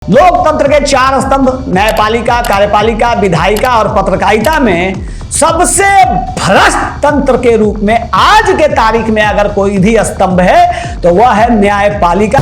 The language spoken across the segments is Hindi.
लोकतंत्र के चार स्तंभ न्यायपालिका, कार्यपालिका, विधायिका और पत्रकारिता में सबसे भ्रष्ट तंत्र के रूप में आज के तारीख में अगर कोई भी स्तंभ है तो वह है न्यायपालिका।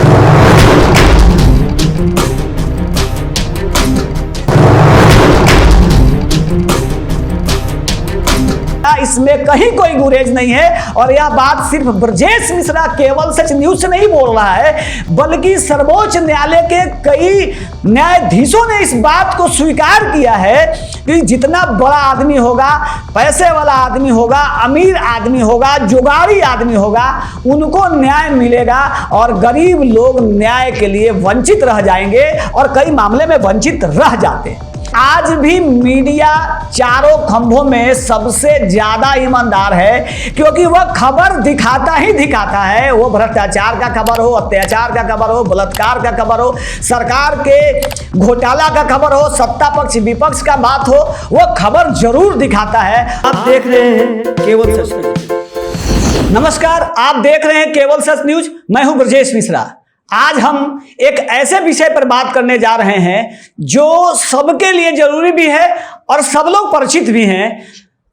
इसमें कहीं कोई गुरेज नहीं है और यह बात सिर्फ ब्रजेश मिश्रा केवल सच न्यूज से नहीं बोल रहा है, बल्कि सर्वोच्च न्यायालय के कई न्यायाधीशों ने इस बात को स्वीकार किया है कि जितना बड़ा आदमी होगा, पैसे वाला आदमी होगा, अमीर आदमी होगा, जुगाड़ी आदमी होगा, उनको न्याय मिलेगा और गरीब लोग न्याय के लिए वंचित रह जाएंगे और कई मामले में वंचित रह जाते हैं। आज भी मीडिया चारों खंभों में सबसे ज्यादा ईमानदार है क्योंकि वह खबर दिखाता ही दिखाता है। वो भ्रष्टाचार का खबर हो, अत्याचार का खबर हो, बलात्कार का खबर हो, सरकार के घोटाला का खबर हो, सत्ता पक्ष विपक्ष का बात हो, वह खबर जरूर दिखाता है। आप देख रहे हैं केवल सच न्यूज। नमस्कार, आप देख रहे हैं केवल सच न्यूज। मैं हूं ब्रजेश मिश्रा। आज हम एक ऐसे विषय पर बात करने जा रहे हैं जो सबके लिए जरूरी भी है और सब लोग परिचित भी हैं।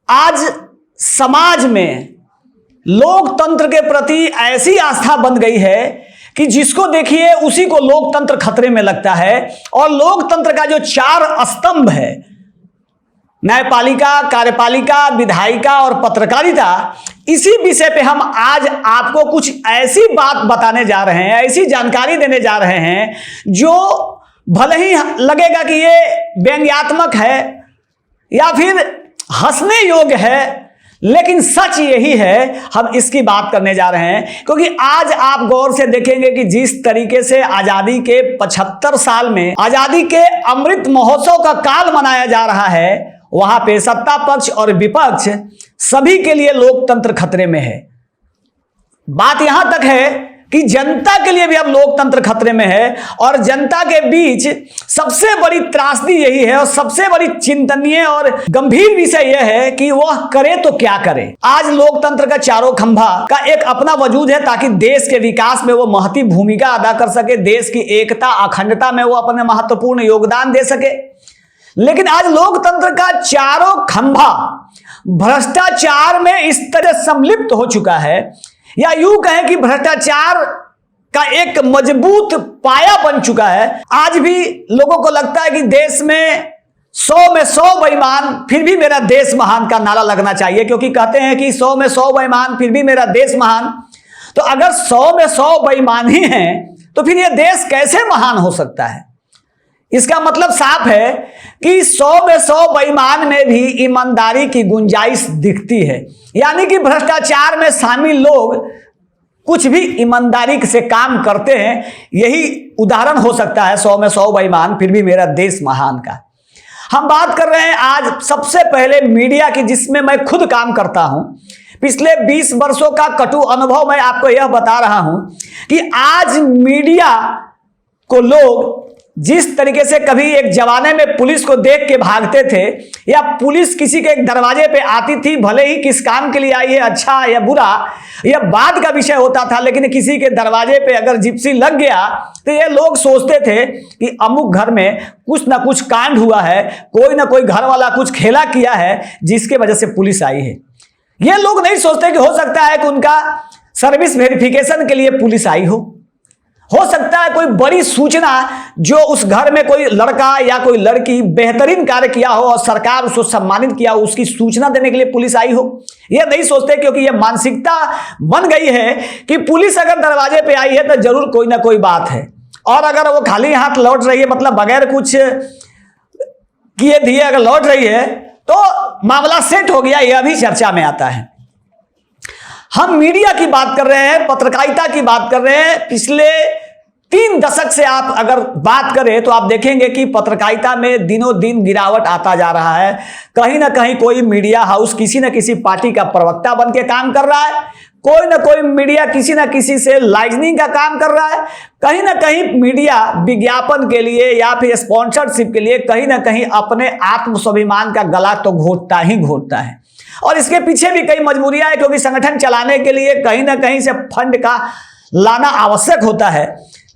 आज समाज में लोकतंत्र के प्रति ऐसी आस्था बन गई है कि जिसको देखिए उसी को लोकतंत्र खतरे में लगता है। और लोकतंत्र का जो चार स्तंभ है, न्यायपालिका, कार्यपालिका, विधायिका और पत्रकारिता, इसी विषय पे हम आज आपको कुछ ऐसी बात बताने जा रहे हैं, ऐसी जानकारी देने जा रहे हैं जो भले ही लगेगा कि ये व्यंग्यात्मक है या फिर हंसने योग्य है, लेकिन सच यही है। हम इसकी बात करने जा रहे हैं क्योंकि आज आप गौर से देखेंगे कि जिस तरीके से आजादी के 75 साल में आजादी के अमृत महोत्सव का काल मनाया जा रहा है, वहां पे सत्ता पक्ष और विपक्ष सभी के लिए लोकतंत्र खतरे में है। बात यहां तक है कि जनता के लिए भी अब लोकतंत्र खतरे में है और जनता के बीच सबसे बड़ी त्रासदी यही है और सबसे बड़ी चिंतनीय और गंभीर विषय यह है कि वह करे तो क्या करे। आज लोकतंत्र का चारों खंभा का एक अपना वजूद है ताकि देश के विकास में वो महती भूमिका अदा कर सके, देश की एकता अखंडता में वो अपने महत्वपूर्ण योगदान दे सके। लेकिन आज लोकतंत्र का चारों खंभा भ्रष्टाचार में इस तरह सम्मिलित हो चुका है, या यूं कहें कि भ्रष्टाचार का एक मजबूत पाया बन चुका है। आज भी लोगों को लगता है कि देश में 100 में 100 बेईमान फिर भी मेरा देश महान का नारा लगना चाहिए, क्योंकि कहते हैं कि 100 में 100 बेईमान फिर भी मेरा देश महान। तो अगर 100 में 100 बेईमान ही हैं तो फिर यह देश कैसे महान हो सकता है? इसका मतलब साफ है कि 100 में 100 बेईमान में भी ईमानदारी की गुंजाइश दिखती है, यानी कि भ्रष्टाचार में शामिल लोग कुछ भी ईमानदारी से काम करते हैं। यही उदाहरण हो सकता है 100 में 100 बेईमान फिर भी मेरा देश महान का। हम बात कर रहे हैं आज सबसे पहले मीडिया की, जिसमें मैं खुद काम करता हूं। पिछले 20 वर्षों का कटु अनुभव मैं आपको यह बता रहा हूं कि आज मीडिया को लोग जिस तरीके से कभी एक जमाने में पुलिस को देख के भागते थे, या पुलिस किसी के दरवाजे पे आती थी, भले ही किस काम के लिए आई है, अच्छा या बुरा, यह बाद का विषय होता था, लेकिन किसी के दरवाजे पे अगर जिप्सी लग गया तो ये लोग सोचते थे कि अमुक घर में कुछ ना कुछ कांड हुआ है, कोई ना कोई घर वाला कुछ खेला किया है जिसके वजह से पुलिस आई है। ये लोग नहीं सोचते कि हो सकता है कि उनका सर्विस वेरिफिकेशन के लिए पुलिस आई हो सकता है कोई बड़ी सूचना जो उस घर में कोई लड़का या कोई लड़की बेहतरीन कार्य किया हो और सरकार उसको सम्मानित किया हो, उसकी सूचना देने के लिए पुलिस आई हो। यह नहीं सोचते क्योंकि यह मानसिकता बन गई है कि पुलिस अगर दरवाजे पे आई है तो जरूर कोई ना कोई बात है, और अगर वो खाली हाथ लौट रही है, मतलब बगैर कुछ किए दिए अगर लौट रही है तो मामला सेट हो गया, यह भी चर्चा में आता है। हम मीडिया की बात कर रहे हैं, पत्रकारिता की बात कर रहे हैं। पिछले 3 दशक से आप अगर बात करें तो आप देखेंगे कि पत्रकारिता में दिनों दिन गिरावट आता जा रहा है। कहीं ना कहीं कोई मीडिया हाउस किसी न किसी पार्टी का प्रवक्ता बन के काम कर रहा है, कोई ना कोई मीडिया किसी ना किसी से लाइजनिंग का काम कर रहा है, कहीं ना कहीं मीडिया विज्ञापन के लिए या फिर स्पॉन्सरशिप के लिए कहीं ना कहीं अपने आत्म स्वाभिमान का गला तो घोटता ही घोटता है। और इसके पीछे भी कई मजबूरियां हैं, क्योंकि संगठन चलाने के लिए कहीं ना कहीं से फंड का लाना आवश्यक होता है।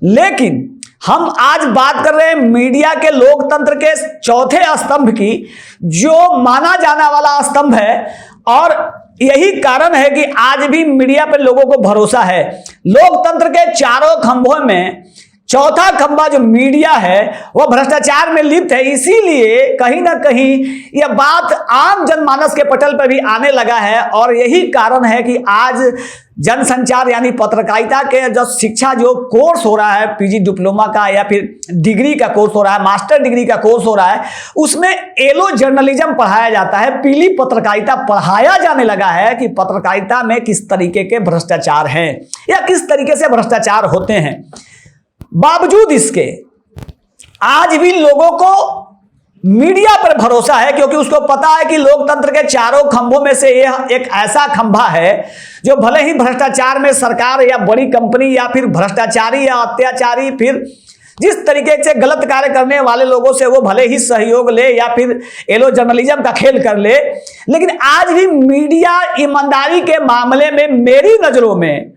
लेकिन हम आज बात कर रहे हैं मीडिया के लोकतंत्र के चौथे स्तंभ की, जो माना जाने वाला स्तंभ है। और यही कारण है कि आज भी मीडिया पर लोगों को भरोसा है। लोकतंत्र के चारों खंभों में चौथा खंभा जो मीडिया है वह भ्रष्टाचार में लिप्त है। इसीलिए कहीं ना कहीं यह बात आम जनमानस के पटल पर भी आने लगा है। और यही कारण है कि आज जनसंचार यानी पत्रकारिता के जो शिक्षा जो कोर्स हो रहा है, पीजी डिप्लोमा का या फिर डिग्री का कोर्स हो रहा है, मास्टर डिग्री का कोर्स हो रहा है, उसमें येलो जर्नलिज्म पढ़ाया जाता है, पीली पत्रकारिता पढ़ाया जाने लगा है कि पत्रकारिता में किस तरीके के भ्रष्टाचार हैं या किस तरीके से भ्रष्टाचार होते हैं। बावजूद इसके आज भी लोगों को मीडिया पर भरोसा है, क्योंकि उसको पता है कि लोकतंत्र के चारों खंभों में से यह एक ऐसा खंभा है जो भले ही भ्रष्टाचार में सरकार या बड़ी कंपनी या फिर भ्रष्टाचारी या अत्याचारी फिर जिस तरीके से गलत कार्य करने वाले लोगों से वो भले ही सहयोग ले या फिर येलो जर्नलिज्म का खेल कर ले, लेकिन आज भी मीडिया ईमानदारी के मामले में मेरी नजरों में,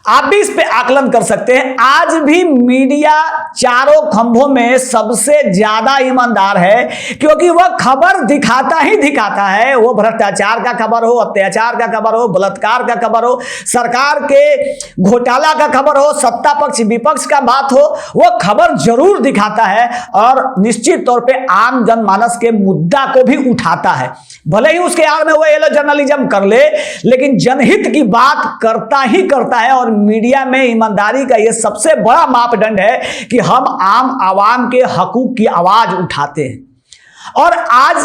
आप भी इस पे आकलन कर सकते हैं, आज भी मीडिया चारों खंभों में सबसे ज्यादा ईमानदार है, क्योंकि वह खबर दिखाता ही दिखाता है। वो भ्रष्टाचार का खबर हो, अत्याचार का खबर हो, बलात्कार का खबर हो, सरकार के घोटाला का खबर हो, सत्ता पक्ष विपक्ष का बात हो, वह खबर जरूर दिखाता है और निश्चित तौर पे आम जनमानस के मुद्दा को भी उठाता है। भले ही उसके आड़ में वो येलो जर्नलिज्म कर ले, लेकिन जनहित की बात करता ही करता है। और मीडिया में ईमानदारी का यह सबसे बड़ा मापदंड है कि हम आम आवाम के हकूक की आवाज उठाते हैं। और आज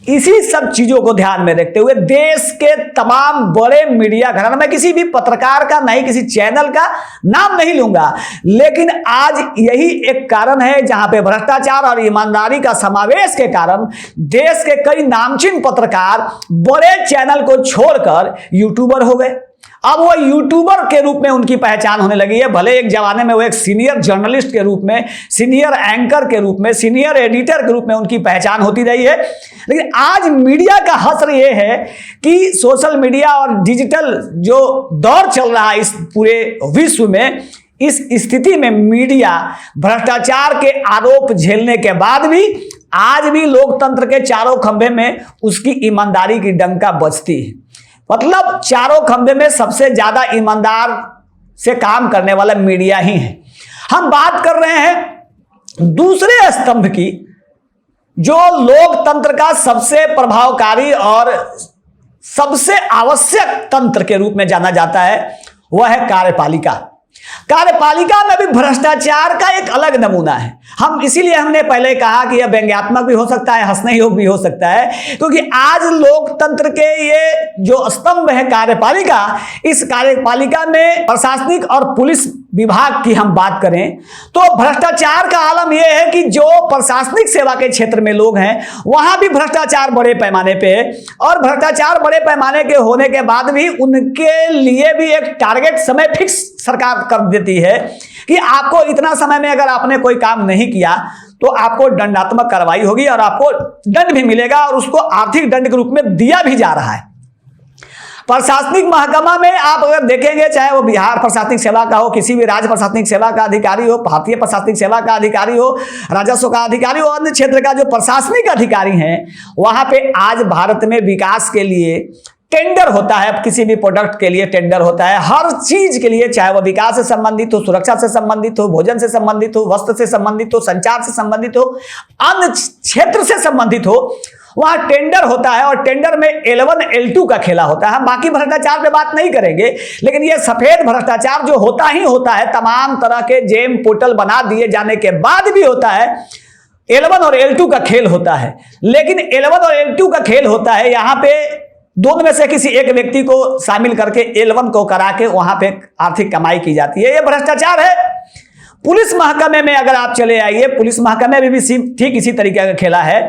इसी सब चीजों को ध्यान में रखते हुए देश के तमाम बड़े मीडिया घराने, मैं किसी भी पत्रकार का नहीं, किसी चैनल का नाम नहीं लूंगा, लेकिन आज यही एक कारण है जहां पे भ्रष्टाचार और ईमानदारी का समावेश के कारण देश के कई नामचीन पत्रकार बड़े चैनल को छोड़कर यूट्यूबर हो गए। अब वो यूट्यूबर के रूप में उनकी पहचान होने लगी है। भले एक जमाने में वो एक सीनियर जर्नलिस्ट के रूप में, सीनियर एंकर के रूप में, सीनियर एडिटर के रूप में उनकी पहचान होती रही है, लेकिन आज मीडिया का हश्र ये है कि सोशल मीडिया और डिजिटल जो दौर चल रहा है इस पूरे विश्व में, इस स्थिति में मीडिया भ्रष्टाचार के आरोप झेलने के बाद भी आज भी लोकतंत्र के चारों खंभे में उसकी ईमानदारी की डंका बजती है। मतलब चारों खंभे में सबसे ज्यादा ईमानदार से काम करने वाला मीडिया ही है। हम बात कर रहे हैं दूसरे स्तंभ की, जो लोकतंत्र का सबसे प्रभावकारी और सबसे आवश्यक तंत्र के रूप में जाना जाता है, वह है कार्यपालिका। कार्यपालिका में भी भ्रष्टाचार का एक अलग नमूना है। हम इसीलिए हमने पहले कहा कि यह व्यंग्यात्मक भी हो सकता है, हंसने योग्य भी हो सकता है, क्योंकि आज लोकतंत्र के ये जो स्तंभ है कार्यपालिका, इस कार्यपालिका में प्रशासनिक और पुलिस विभाग की हम बात करें तो भ्रष्टाचार का आलम यह है कि जो प्रशासनिक सेवा के क्षेत्र में लोग हैं वहां भी भ्रष्टाचार बड़े पैमाने पे है। और भ्रष्टाचार बड़े पैमाने के होने के बाद भी उनके लिए भी एक टारगेट समय फिक्स सरकार कर देती है कि आपको इतना समय में अगर आपने कोई काम नहीं किया तो आपको दंडात्मक कार्रवाई होगी और आपको दंड भी मिलेगा, और उसको आर्थिक दंड के रूप में दिया भी जा रहा है। प्रशासनिक महकमा में आप अगर देखेंगे, चाहे वो बिहार प्रशासनिक सेवा का हो, किसी भी राज्य प्रशासनिक सेवा का अधिकारी हो, भारतीय प्रशासनिक सेवा का अधिकारी हो, राजस्व का अधिकारी हो, अन्य क्षेत्र का जो प्रशासनिक अधिकारी हैं, वहां पे आज भारत में विकास के लिए टेंडर होता है। किसी भी प्रोडक्ट के लिए टेंडर होता है, हर चीज के लिए, चाहे वह विकास से संबंधित हो, सुरक्षा से संबंधित हो, भोजन से संबंधित हो, वस्त्र से संबंधित हो, संचार से संबंधित हो, अन्य क्षेत्र से संबंधित हो, वहां टेंडर होता है। और टेंडर में L1 L2 का खेला होता है। हम बाकी भ्रष्टाचार पे बात नहीं करेंगे, लेकिन यह सफेद भ्रष्टाचार जो होता ही होता है, तमाम तरह के जेम पोर्टल बना दिए जाने के बाद भी होता है, L1 और L2 का खेल होता है। लेकिन L1 और L2 का खेल होता है, यहां पे दोनों में से किसी एक व्यक्ति को शामिल करके L1 को करा के वहां पे आर्थिक कमाई की जाती है। यह भ्रष्टाचार है। पुलिस महकमे में अगर आप चले आइए, पुलिस महकमे में भी ठीक इसी तरीके का खेला है।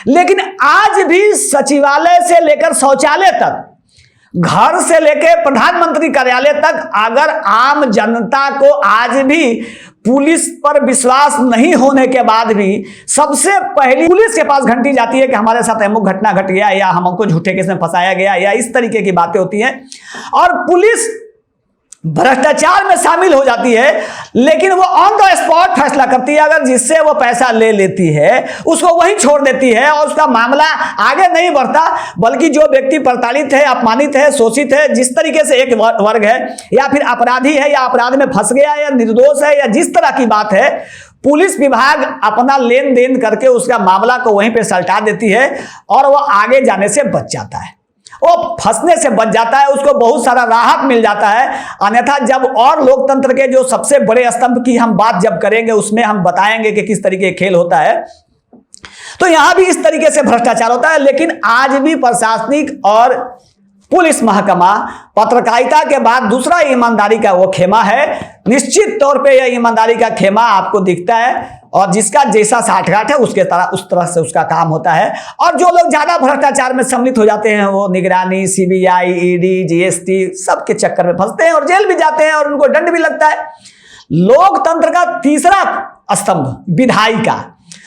लेकिन आज भी सचिवालय से लेकर शौचालय तक, घर से लेकर प्रधानमंत्री कार्यालय तक, अगर आम जनता को आज भी पुलिस पर विश्वास नहीं होने के बाद भी सबसे पहली पुलिस के पास घंटी जाती है कि हमारे साथ अमुक घटना घट गया या हमको झूठे केस में फंसाया गया या इस तरीके की बातें होती हैं। और पुलिस भ्रष्टाचार में शामिल हो जाती है, लेकिन वो ऑन द स्पॉट फैसला करती है। अगर जिससे वो पैसा ले लेती है उसको वहीं छोड़ देती है और उसका मामला आगे नहीं बढ़ता, बल्कि जो व्यक्ति प्रताड़ित है, अपमानित है, शोषित है, जिस तरीके से एक वर्ग है या फिर अपराधी है या अपराध में फंस गया या निर्दोष है या जिस तरह की बात है, पुलिस विभाग अपना लेन देन करके उसका मामला को वहीं पे सलटा देती है और वो आगे जाने से बच जाता है, वो फंसने से बच जाता है, उसको बहुत सारा राहत मिल जाता है। अन्यथा जब और लोकतंत्र के जो सबसे बड़े स्तंभ की हम बात जब करेंगे उसमें हम बताएंगे कि किस तरीके खेल होता है, तो यहां भी इस तरीके से भ्रष्टाचार होता है। लेकिन आज भी प्रशासनिक और पुलिस महकमा पत्रकारिता के बाद दूसरा ईमानदारी का वो खेमा है। निश्चित तौर पे यह ईमानदारी का खेमा आपको दिखता है और जिसका जैसा साठगांठ है उसके तरह उस तरह से उसका काम होता है। और जो लोग ज्यादा भ्रष्टाचार में सम्मिलित हो जाते हैं वो निगरानी, सीबीआई, ईडी, जीएसटी सबके चक्कर में फंसते हैं और जेल भी जाते हैं और उनको दंड भी लगता है। लोकतंत्र का तीसरा स्तंभ विधायिका,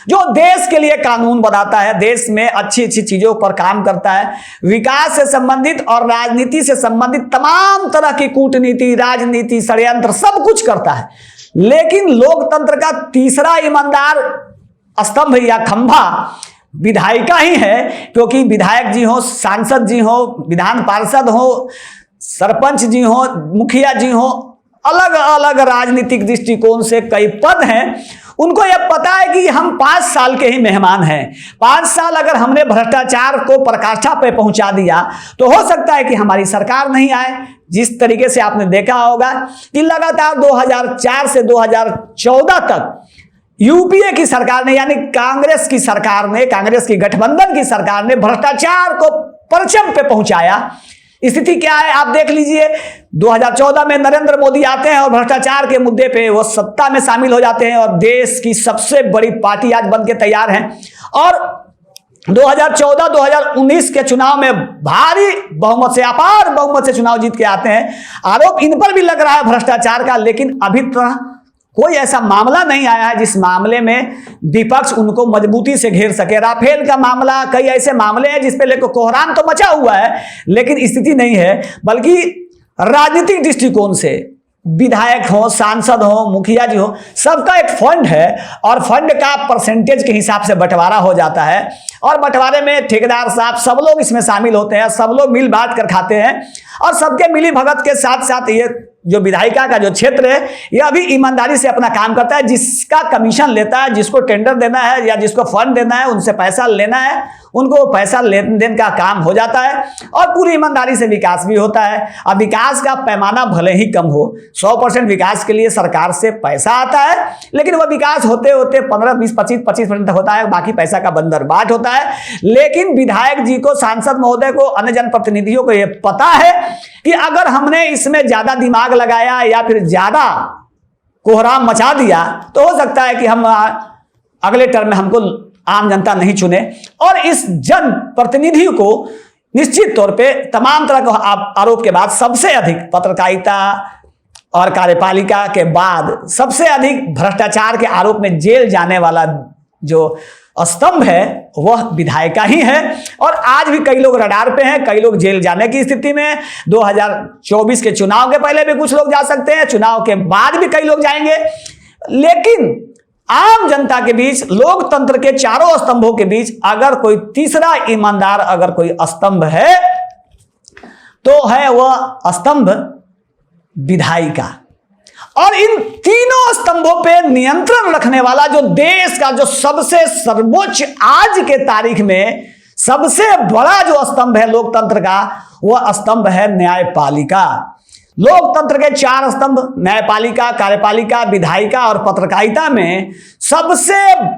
जो देश के लिए कानून बनाता है, देश में अच्छी अच्छी चीजों पर काम करता है, विकास से संबंधित और राजनीति से संबंधित तमाम तरह की कूटनीति, राजनीति, षड्यंत्र सब कुछ करता है। लेकिन लोकतंत्र का तीसरा ईमानदार स्तंभ या खंभा विधायिका ही है, क्योंकि विधायक जी हो, सांसद जी हो, विधान पार्षद हो, सरपंच जी हो, मुखिया जी हो, अलग अलग राजनीतिक दृष्टिकोण से कई पद हैं। उनको यह पता है कि हम 5 साल के ही मेहमान हैं। 5 साल अगर हमने भ्रष्टाचार को पराकाष्ठा पे पहुंचा दिया तो हो सकता है कि हमारी सरकार नहीं आए। जिस तरीके से आपने देखा होगा कि लगातार 2004 से 2014 तक यूपीए की सरकार ने, यानी कांग्रेस की सरकार ने, कांग्रेस की गठबंधन की सरकार ने भ्रष्टाचार को परचम पे पहुंचाया। स्थिति क्या है आप देख लीजिए। 2014 में नरेंद्र मोदी आते हैं और भ्रष्टाचार के मुद्दे पे वो सत्ता में शामिल हो जाते हैं और देश की सबसे बड़ी पार्टी आज बन के तैयार हैं। और 2014-2019 के चुनाव में भारी बहुमत से, अपार बहुमत से चुनाव जीत के आते हैं। आरोप इन पर भी लग रहा है भ्रष्टाचार का, लेकिन अभी तक कोई ऐसा मामला नहीं आया है जिस मामले में विपक्ष उनको मजबूती से घेर सके। राफेल का मामला, कई ऐसे मामले हैं जिस पे लेकर कोहराम तो मचा हुआ है, लेकिन स्थिति नहीं है। बल्कि राजनीतिक दृष्टिकोण से विधायक हो, सांसद हो, मुखिया जी हो, सबका एक फंड है और फंड का परसेंटेज के हिसाब से बंटवारा हो जाता है और बंटवारे में ठेकेदार साहब सब लोग इसमें शामिल होते हैं, सब लोग मिल बांट कर खाते हैं और सबके मिली भगत के साथ साथ ये जो विधायिका का जो क्षेत्र है यह भी ईमानदारी से अपना काम करता है। जिसका कमीशन लेता है, जिसको टेंडर देना है या जिसको फंड देना है, उनसे पैसा लेना है, उनको पैसा लेन देन का काम हो जाता है और पूरी ईमानदारी से विकास भी होता है। अब विकास का पैमाना भले ही कम हो, 100% विकास के लिए सरकार से पैसा आता है, लेकिन वह विकास होते होते 15, 20, 25% तक होता है, बाकी पैसा का बंदरबाट होता है। लेकिन विधायक जी को, सांसद महोदय को, अन्य जनप्रतिनिधियों को यह पता है कि अगर हमने इसमें ज्यादा दिमाग लगाया या फिर ज्यादा कोहराम मचा दिया तो हो सकता है कि हम अगले टर्म में हमको आम जनता नहीं चुने। और इस जन प्रतिनिधि को निश्चित तौर पे तमाम तरह के आरोप के बाद सबसे अधिक पत्रकारिता और कार्यपालिका के बाद सबसे अधिक भ्रष्टाचार के आरोप में जेल जाने वाला जो स्तंभ है वह विधायिका ही है। और आज भी कई लोग रडार पे हैं, कई लोग जेल जाने की स्थिति में। 2024 के चुनाव के पहले भी कुछ लोग जा सकते हैं, चुनाव के बाद भी कई लोग जाएंगे। लेकिन आम जनता के बीच, लोकतंत्र के चारों स्तंभों के बीच अगर कोई तीसरा ईमानदार अगर कोई स्तंभ है तो है वह स्तंभ विधायिका। और इन तीनों स्तंभों पे नियंत्रण रखने वाला जो देश का जो सबसे सर्वोच्च, आज के तारीख में सबसे बड़ा जो स्तंभ है लोकतंत्र का, वह स्तंभ है न्यायपालिका। लोकतंत्र के 4 स्तंभ, न्यायपालिका, कार्यपालिका, विधायिका और पत्रकारिता में सबसे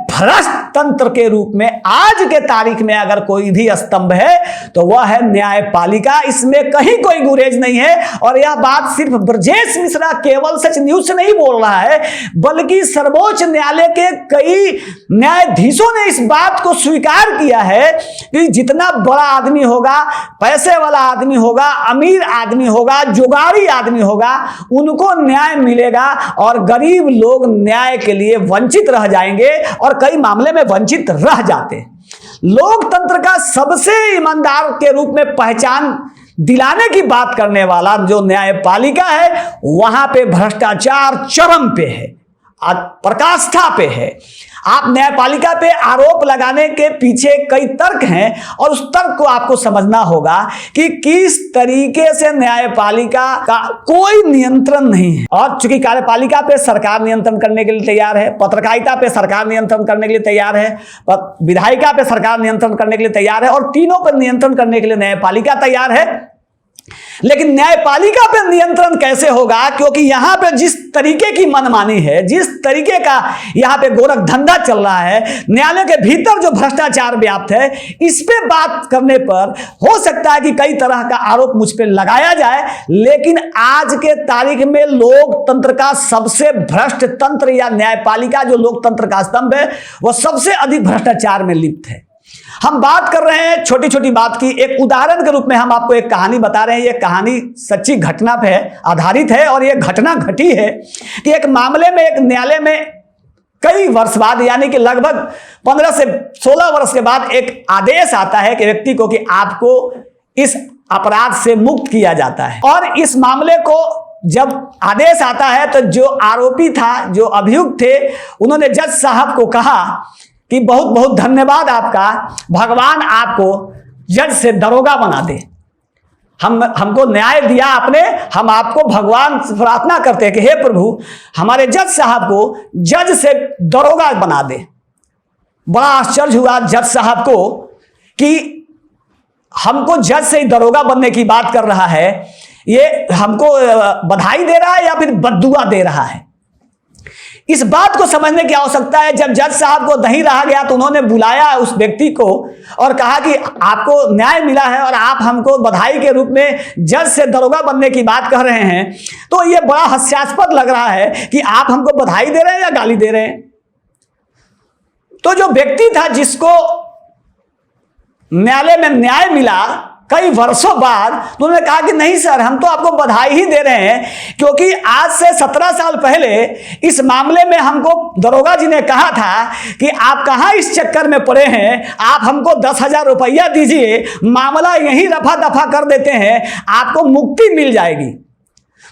भ्रष्ट तंत्र के रूप में आज के तारीख में अगर कोई भी स्तंभ है तो वह है न्यायपालिका। इसमें कहीं कोई गुरेज नहीं है। और यह बात सिर्फ ब्रजेश मिश्रा केवल सच न्यूज से नहीं बोल रहा है, बल्कि सर्वोच्च न्यायालय के कई न्यायाधीशों ने इस बात को स्वीकार किया है कि जितना बड़ा आदमी होगा, पैसे वाला आदमी होगा, अमीर आदमी होगा, जुगाड़ी आदमी होगा, उनको न्याय मिलेगा और गरीब लोग न्याय के लिए वंचित रह जाएंगे और कई मामले में वंचित रह जाते हैं। लोकतंत्र का सबसे ईमानदार के रूप में पहचान दिलाने की बात करने वाला जो न्यायपालिका है, वहां पे भ्रष्टाचार चरम पे है, पराकाष्ठा पे है। आप न्यायपालिका पे आरोप लगाने के पीछे कई तर्क हैं और उस तर्क को आपको समझना होगा कि किस तरीके से न्यायपालिका का कोई नियंत्रण नहीं है। और चूंकि कार्यपालिका पे सरकार नियंत्रण करने के लिए तैयार है, पत्रकारिता पे सरकार नियंत्रण करने के लिए तैयार है, विधायिका पे सरकार नियंत्रण करने के लिए तैयार है और तीनों पर नियंत्रण करने के लिए न्यायपालिका तैयार है। लेकिन न्यायपालिका पर नियंत्रण कैसे होगा? क्योंकि यहां पे जिस तरीके की मनमानी है, जिस तरीके का यहां पे गोरख धंधा चल रहा है, न्यायालय के भीतर जो भ्रष्टाचार व्याप्त है, इस पे बात करने पर हो सकता है कि कई तरह का आरोप मुझ पे लगाया जाए। लेकिन आज के तारीख में लोकतंत्र का सबसे भ्रष्ट तंत्र या न्यायपालिका जो लोकतंत्र का स्तंभ है, वह सबसे अधिक भ्रष्टाचार में लिप्त है। हम बात कर रहे हैं छोटी छोटी बात की। एक उदाहरण के रूप में हम आपको एक कहानी बता रहे हैं। ये कहानी सच्ची घटना पे आधारित है और ये घटना घटी है कि एक मामले में एक न्यायालय में कई वर्ष बाद, यानी कि लगभग 15 से 16 वर्ष के बाद एक आदेश आता है कि व्यक्ति को कि आपको इस अपराध से मुक्त किया जाता है। और इस मामले को जब आदेश आता है तो जो आरोपी था, जो अभियुक्त थे, उन्होंने जज साहब को कहा कि बहुत बहुत धन्यवाद आपका, भगवान आपको जज से दरोगा बना दे। हमको न्याय दिया आपने, हम आपको भगवान से प्रार्थना करते हैं कि हे प्रभु हमारे जज साहब को जज से दरोगा बना दे। बड़ा आश्चर्य हुआ जज साहब को कि हमको जज से दरोगा बनने की बात कर रहा है, ये हमको बधाई दे रहा है या फिर बद्दुआ दे रहा है। इस बात को समझने की आवश्यकता है। जब जज साहब को नहीं रहा गया तो उन्होंने बुलाया उस व्यक्ति को और कहा कि आपको न्याय मिला है और आप हमको बधाई के रूप में जज से दरोगा बनने की बात कह रहे हैं, तो यह बड़ा हास्यास्पद लग रहा है कि आप हमको बधाई दे रहे हैं या गाली दे रहे हैं। तो जो व्यक्ति था जिसको न्यायालय में न्याय मिला कई वर्षों बाद, तो उन्होंने कहा कि नहीं सर, हम तो आपको बधाई ही दे रहे हैं, क्योंकि आज से 17 साल पहले इस मामले में हमको दरोगा जी ने कहा था कि आप कहाँ इस चक्कर में पड़े हैं, आप हमको 10,000 रुपया दीजिए, मामला यहीं रफा दफा कर देते हैं, आपको मुक्ति मिल जाएगी।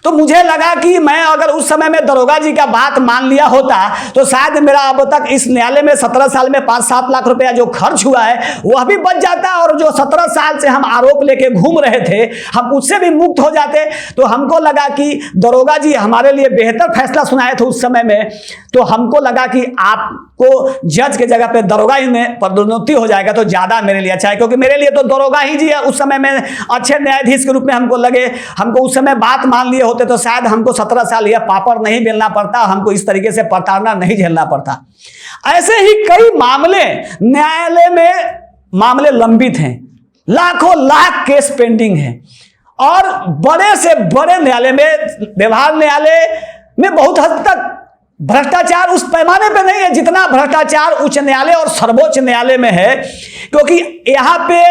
तो मुझे लगा कि मैं अगर उस समय में दरोगा जी का बात मान लिया होता तो शायद मेरा अब तक इस न्यायालय में 17 साल में 5-7 लाख रुपया जो खर्च हुआ है वह भी बच जाता, और जो 17 साल से हम आरोप लेके घूम रहे थे हम उससे भी मुक्त हो जाते। तो हमको लगा कि दरोगा जी हमारे लिए बेहतर फैसला सुनाए थे उस समय में। तो हमको लगा कि आपको जज के जगह पे दरोगा ही में पदोन्नति हो जाएगा तो ज़्यादा मेरे लिए अच्छा है, क्योंकि मेरे लिए तो दरोगा ही जी है उस समय में अच्छे न्यायाधीश के रूप में हमको लगे। हमको उस समय बात मान लिए होते तो शायद हमको 17 साल यह पापड़ नहीं बेलना पड़ता, हमको इस तरीके से प्रताड़ना नहीं झेलना पड़ता। ऐसे ही कई मामले न्यायालय में मामले लंबित हैं, लाखों लाख केस पेंडिंग हैं, और बड़े से बड़े न्यायालय में, व्यवहार न्यायालय में बहुत हद तक भ्रष्टाचार उस पैमाने पे नहीं है जितना भ्रष्टाचार उच्च न्यायालय और सर्वोच्च न्यायालय में है। क्योंकि यहाँ पे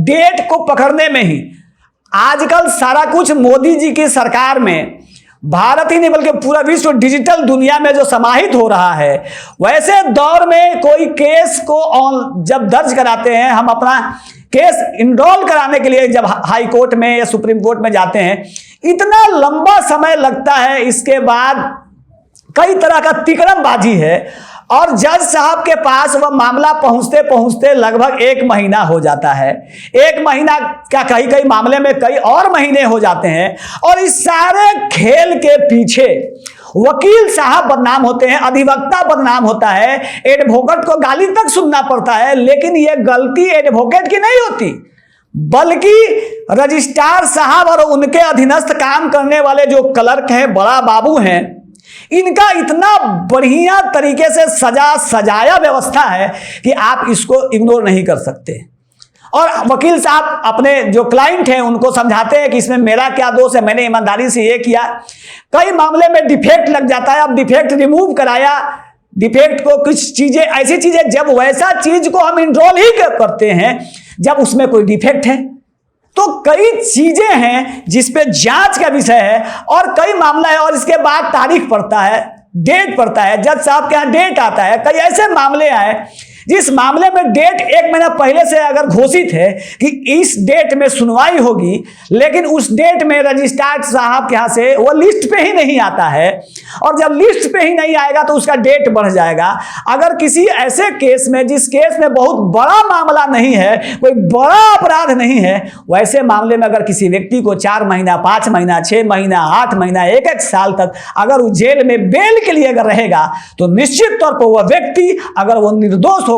डेट को पकड़ने में ही आजकल सारा कुछ मोदी जी की सरकार में, भारत ही नहीं बल्कि पूरा विश्व डिजिटल दुनिया में जो समाहित हो रहा है, वैसे दौर में कोई केस को जब दर्ज कराते हैं, हम अपना केस इनरोल कराने के लिए जब हाई कोर्ट में या सुप्रीम कोर्ट में जाते हैं, इतना लंबा समय लगता है। इसके बाद कई तरह का तिकड़मबाजी है और जज साहब के पास वह मामला पहुंचते पहुंचते लगभग 1 महीना हो जाता है। 1 महीना क्या, कई मामले में कई और महीने हो जाते हैं। और इस सारे खेल के पीछे वकील साहब बदनाम होते हैं, अधिवक्ता बदनाम होता है, एडवोकेट को गाली तक सुनना पड़ता है। लेकिन यह गलती एडवोकेट की नहीं होती, बल्कि रजिस्ट्रार साहब और उनके अधीनस्थ काम करने वाले जो क्लर्क हैं, बड़ा बाबू हैं, इनका इतना बढ़िया तरीके से सजाया व्यवस्था है कि आप इसको इग्नोर नहीं कर सकते। और वकील साहब अपने जो क्लाइंट हैं उनको समझाते हैं कि इसमें मेरा क्या दोष है, मैंने ईमानदारी से ये किया। कई मामले में डिफेक्ट लग जाता है, अब डिफेक्ट रिमूव कराया, डिफेक्ट को कुछ चीजें, ऐसी चीजें जब वैसा चीज को हम इनरोल ही करते हैं जब उसमें कोई डिफेक्ट है, तो कई चीजें हैं जिसपे जांच का विषय है और कई मामला है और इसके बाद तारीख पड़ता है, डेट पड़ता है, जज साहब के यहाँ डेट आता है। कई ऐसे मामले आए जिस मामले में डेट 1 महीना पहले से अगर घोषित है कि इस डेट में सुनवाई होगी, लेकिन उस डेट में रजिस्ट्रार साहब के यहाँ से वो लिस्ट पे ही नहीं आता है, और जब लिस्ट पे ही नहीं आएगा तो उसका डेट बढ़ जाएगा। अगर किसी ऐसे केस में, जिस केस में बहुत बड़ा मामला नहीं है, कोई बड़ा अपराध नहीं है, वैसे मामले में अगर किसी व्यक्ति को 4 महीना, 5 महीना, 6 महीना, 8 महीना, 1 साल तक अगर वो जेल में बेल के लिए अगर रहेगा, तो निश्चित तौर पर वह व्यक्ति अगर वो निर्दोष होगा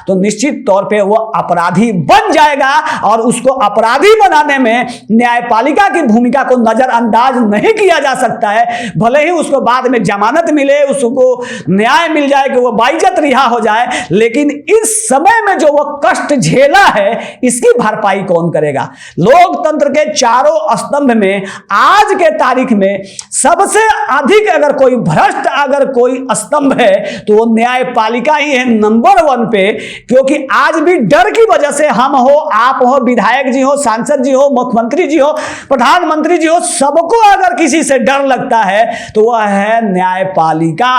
तो निश्चित तौर पे वो अपराधी बन जाएगा, और उसको अपराधी बनाने में न्यायपालिका की भूमिका को नजरअंदाज नहीं किया जा सकता है। भले ही उसको बाद में जमानत मिले, उसको न्याय मिल जाए कि वो बाइज्जत रिहा हो जाए, लेकिन इस समय में जो वो कष्ट झेला है, इसकी भरपाई कौन करेगा? लोकतंत्र के चारों स्तंभ में आज के तारीख में सबसे अधिक अगर कोई भ्रष्ट अगर कोई स्तंभ है तो वो न्यायपालिका ही है नंबर 1 पे। क्योंकि आज भी डर की वजह से हम हो, आप हो, विधायक जी हो, सांसद जी हो, मुख्यमंत्री जी हो, प्रधानमंत्री जी हो, सबको अगर किसी से डर लगता है तो वह है न्यायपालिका।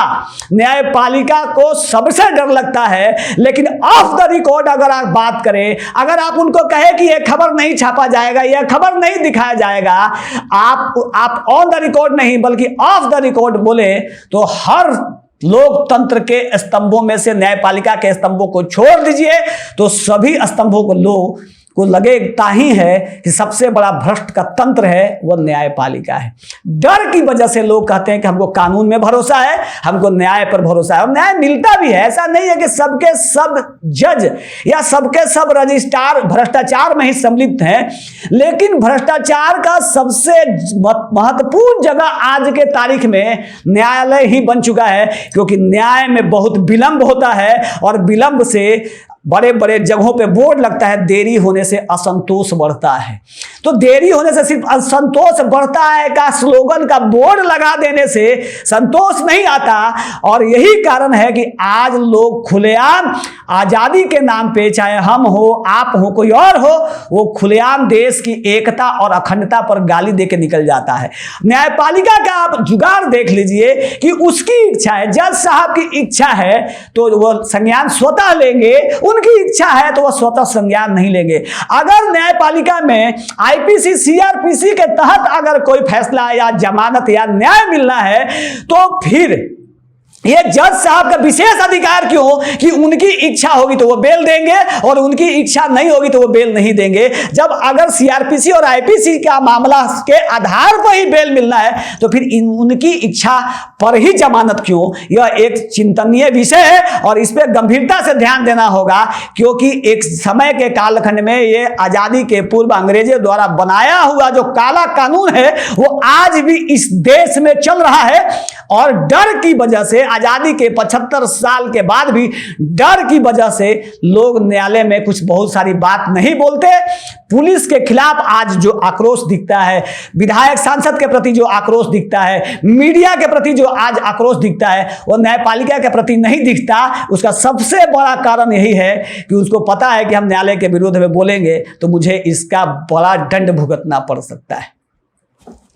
न्यायपालिका को सबसे डर लगता है। लेकिन ऑफ द रिकॉर्ड अगर आप बात करें, अगर आप उनको कहे कि यह खबर नहीं छापा जाएगा, यह खबर नहीं दिखाया जाएगा, आप ऑन द रिकॉर्ड नहीं बल्कि ऑफ द रिकॉर्ड बोले, तो हर लोकतंत्र के स्तंभों में से न्यायपालिका के स्तंभों को छोड़ दीजिए तो सभी स्तंभों को लगता ही है कि सबसे बड़ा भ्रष्ट का तंत्र है वो न्यायपालिका है। डर की वजह से लोग कहते हैं कि हमको कानून में भरोसा है, हमको न्याय पर भरोसा है, और न्याय मिलता भी है। ऐसा नहीं है कि सबके सब जज या सबके सब रजिस्ट्रार भ्रष्टाचार में ही सम्मिलित हैं, लेकिन भ्रष्टाचार का सबसे महत्वपूर्ण जगह आज के तारीख में न्यायालय ही बन चुका है, क्योंकि न्याय में बहुत विलंब होता है, और विलंब से बड़े बड़े जगहों पे बोर्ड लगता है, देरी होने से असंतोष बढ़ता है। तो देरी होने से सिर्फ असंतोष बढ़ता है का स्लोगन का बोर्ड लगा देने से संतोष नहीं आता। और यही कारण है कि आज लोग खुलेआम आजादी के नाम पे, चाहे हम हो, आप हो, कोई और हो, वो खुलेआम देश की एकता और अखंडता पर गाली दे के निकल जाता है। न्यायपालिका का आप जुगाड़ देख लीजिए कि उसकी इच्छा है, जज साहब की इच्छा है तो वो संज्ञान स्वतः लेंगे, उनकी इच्छा है तो वह स्वतः संज्ञान नहीं लेंगे। अगर न्यायपालिका में आईपीसी सीआरपीसी के तहत अगर कोई फैसला या जमानत या न्याय मिलना है तो फिर ये जज साहब का विशेष अधिकार क्यों कि उनकी इच्छा होगी तो वो बेल देंगे और उनकी इच्छा नहीं होगी तो वो बेल नहीं देंगे। जब अगर सीआरपीसी और आईपीसी का मामला के आधार पर ही बेल मिलना है तो फिर उनकी इच्छा पर ही जमानत क्यों? यह एक चिंतनीय विषय है और इस पर गंभीरता से ध्यान देना होगा, क्योंकि एक समय के कालखंड में ये आजादी के पूर्व अंग्रेजों द्वारा बनाया हुआ जो काला कानून है वो आज भी इस देश में चल रहा है। और डर की वजह से आजादी के 75 साल के बाद भी डर की वजह से लोग न्यायालय में कुछ बहुत सारी बात नहीं बोलते। पुलिस के खिलाफ आज जो आक्रोश दिखता है, विधायक सांसद के प्रति जो आक्रोश दिखता है, मीडिया के प्रति जो आज आक्रोश दिखता है, वो न्यायपालिका के प्रति नहीं दिखता। उसका सबसे बड़ा कारण यही है कि उसको पता है कि हम न्यायालय के विरोध में बोलेंगे तो मुझे इसका बड़ा दंड भुगतना पड़ सकता है।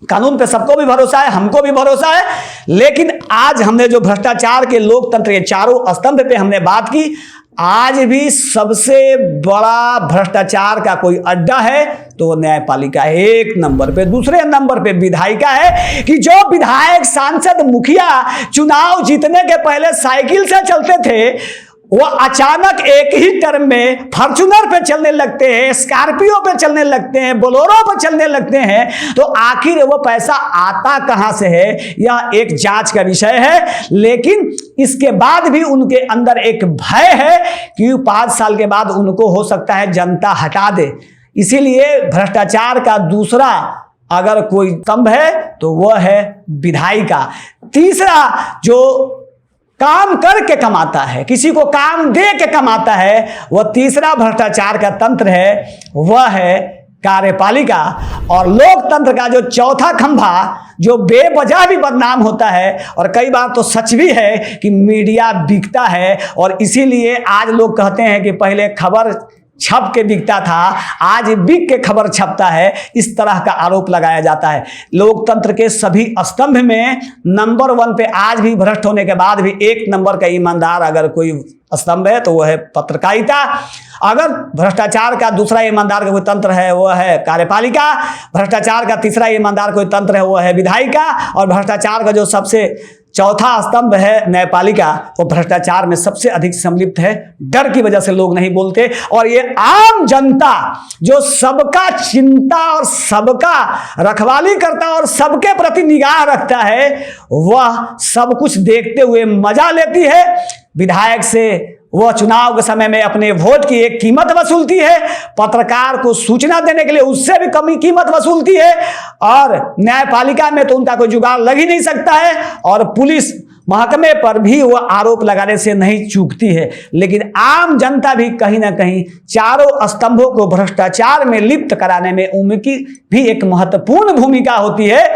कानून पे सबको भी भरोसा है, हमको भी भरोसा है, लेकिन आज हमने जो भ्रष्टाचार के लोकतंत्र के चारों स्तंभ पे हमने बात की, आज भी सबसे बड़ा भ्रष्टाचार का कोई अड्डा है तो वो न्यायपालिका है, 1 नंबर पे। दूसरे नंबर पे विधायिका है कि जो विधायक सांसद मुखिया चुनाव जीतने के पहले साइकिल से चलते थे वो अचानक एक ही टर्म में फॉर्च्यूनर पे चलने लगते हैं, स्कॉर्पियो पे चलने लगते हैं, बोलेरो पे चलने लगते हैं। तो आखिर वो पैसा आता कहां से है, यह एक जांच का विषय है। लेकिन इसके बाद भी उनके अंदर एक भय है कि 5 साल के बाद उनको हो सकता है जनता हटा दे। इसीलिए भ्रष्टाचार का दूसरा अगर कोई स्तंभ है तो वह है विधायिका। तीसरा जो काम करके कमाता है, किसी को काम दे के कमाता है, वह तीसरा भ्रष्टाचार का तंत्र है, वह है कार्यपालिका। और लोकतंत्र का जो चौथा खंभा जो बेवजह भी बदनाम होता है, और कई बार तो सच भी है कि मीडिया बिकता है। और इसीलिए आज लोग कहते हैं कि पहले खबर छप के बिकता था, आज बिक के खबर छपता है, इस तरह का आरोप लगाया जाता है। लोकतंत्र के सभी स्तंभ में नंबर 1 पे आज भी भ्रष्ट होने के बाद भी 1 नंबर का ईमानदार अगर कोई स्तंभ है तो वो है पत्रकारिता। अगर भ्रष्टाचार का दूसरा ईमानदार का कोई तंत्र है वो है कार्यपालिका, भ्रष्टाचार का तीसरा ईमानदार कोई तंत्र है वो है विधायिका, और भ्रष्टाचार का जो सबसे चौथा स्तंभ है न्यायपालिका, वो भ्रष्टाचार में सबसे अधिक सम्मिलित है। डर की वजह से लोग नहीं बोलते, और ये आम जनता जो सबका चिंता और सबका रखवाली करता और सबके प्रति निगाह रखता है, वह सब कुछ देखते हुए मजा लेती है। विधायक से वह चुनाव के समय में अपने वोट की एक कीमत वसूलती है, पत्रकार को सूचना देने के लिए उससे भी कम कीमत वसूलती है, और न्यायपालिका में तो उनका कोई जुगाड़ लग ही नहीं सकता है, और पुलिस महकमे पर भी वह आरोप लगाने से नहीं चूकती है। लेकिन आम जनता भी कहीं ना कहीं चारों स्तंभों को भ्रष्टाचार में लिप्त कराने में उनकी भी एक महत्वपूर्ण भूमिका होती है।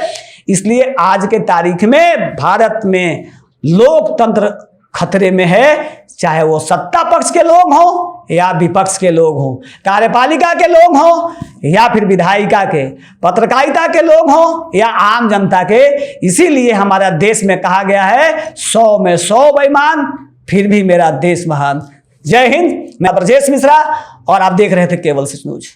इसलिए आज के तारीख में भारत में लोकतंत्र खतरे में है, चाहे वो सत्ता पक्ष के लोग हों या विपक्ष के लोग हों, कार्यपालिका के लोग हों या फिर विधायिका के, पत्रकारिता के लोग हों या आम जनता के। इसीलिए हमारा देश में कहा गया है 100 में 100 बेईमान फिर भी मेरा देश महान। जय हिंद। मैं ब्रजेश मिश्रा और आप देख रहे थे केवल सच न्यूज।